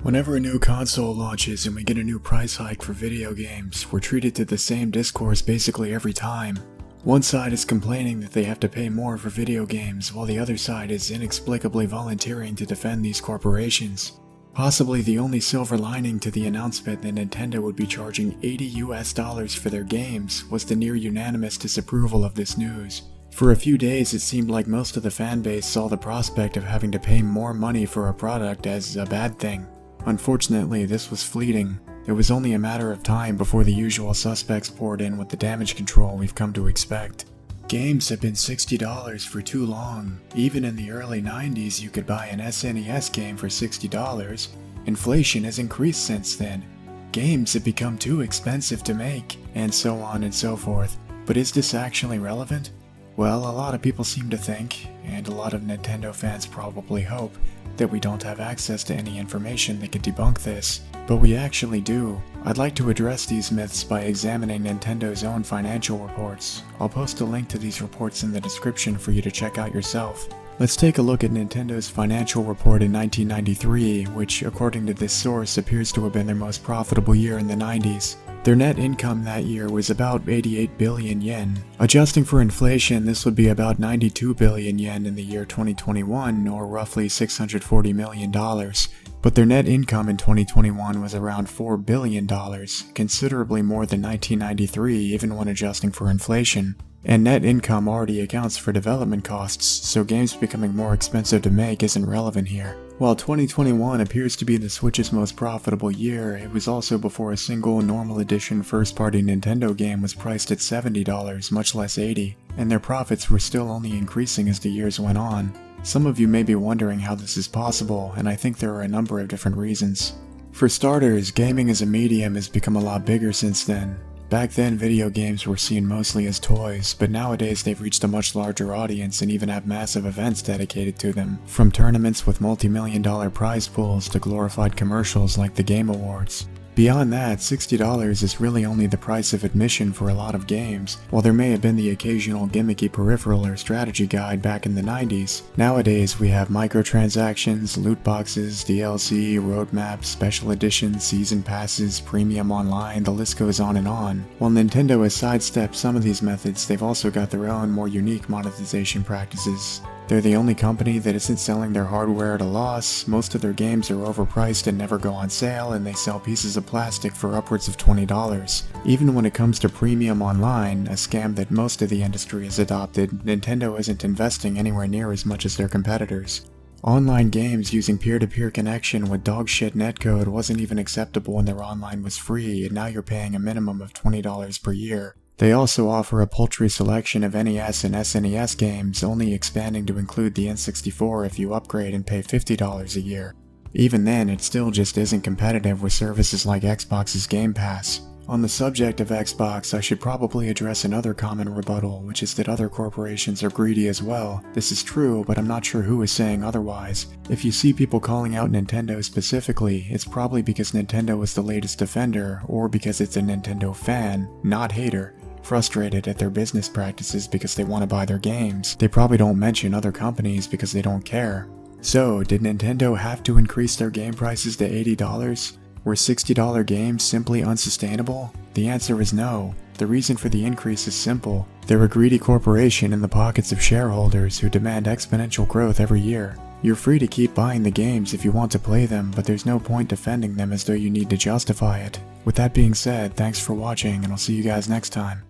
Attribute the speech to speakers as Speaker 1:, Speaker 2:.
Speaker 1: Whenever a new console launches and we get a new price hike for video games, we're treated to the same discourse basically every time. One side is complaining that they have to pay more for video games, while the other side is inexplicably volunteering to defend these corporations. Possibly the only silver lining to the announcement that Nintendo would be charging $80 for their games was the near unanimous disapproval of this news. For a few days, it seemed like most of the fanbase saw the prospect of having to pay more money for a product as a bad thing. Unfortunately, this was fleeting. It was only a matter of time before the usual suspects poured in with the damage control we've come to expect. Games have been $60 for too long. Even in the early 90s, you could buy an SNES game for $60. Inflation has increased since then. Games have become too expensive to make, and so on and so forth. But is this actually relevant? Well, a lot of people seem to think, and a lot of Nintendo fans probably hope, that we don't have access to any information that could debunk this. But we actually do. I'd like to address these myths by examining Nintendo's own financial reports. I'll post a link to these reports in the description for you to check out yourself. Let's take a look at Nintendo's financial report in 1993, which, according to this source, appears to have been their most profitable year in the 90s. Their net income that year was about 88 billion yen. Adjusting for inflation, this would be about 92 billion yen in the year 2021, or roughly $640 million. But their net income in 2021 was around $4 billion, considerably more than 1993 even when adjusting for inflation. And net income already accounts for development costs, so games becoming more expensive to make isn't relevant here. While 2021 appears to be the Switch's most profitable year, it was also before a single normal edition first-party Nintendo game was priced at $70, much less $80, and their profits were still only increasing as the years went on. Some of you may be wondering how this is possible, and I think there are a number of different reasons. For starters, gaming as a medium has become a lot bigger since then. Back then, video games were seen mostly as toys, but nowadays they've reached a much larger audience and even have massive events dedicated to them, from tournaments with multi-million-dollar prize pools to glorified commercials like the Game Awards. Beyond that, $60 is really only the price of admission for a lot of games. While there may have been the occasional gimmicky peripheral or strategy guide back in the 90s, nowadays we have microtransactions, loot boxes, DLC, roadmaps, special editions, season passes, premium online, the list goes on and on. While Nintendo has sidestepped some of these methods, they've also got their own more unique monetization practices. They're the only company that isn't selling their hardware at a loss, most of their games are overpriced and never go on sale, and they sell pieces of plastic for upwards of $20. Even when it comes to premium online, a scam that most of the industry has adopted, Nintendo isn't investing anywhere near as much as their competitors. Online games using peer-to-peer connection with dogshit netcode wasn't even acceptable when their online was free, and now you're paying a minimum of $20 per year. They also offer a paltry selection of NES and SNES games, only expanding to include the N64 if you upgrade and pay $50 a year. Even then, it still just isn't competitive with services like Xbox's Game Pass. On the subject of Xbox, I should probably address another common rebuttal, which is that other corporations are greedy as well. This is true, but I'm not sure who is saying otherwise. If you see people calling out Nintendo specifically, it's probably because Nintendo is the latest offender, or because it's a Nintendo fan, not hater, frustrated at their business practices because they want to buy their games. They probably don't mention other companies because they don't care. So, did Nintendo have to increase their game prices to $80? Were $60 games simply unsustainable? The answer is no. The reason for the increase is simple. They're a greedy corporation in the pockets of shareholders who demand exponential growth every year. You're free to keep buying the games if you want to play them, but there's no point defending them as though you need to justify it. With that being said, thanks for watching, and I'll see you guys next time.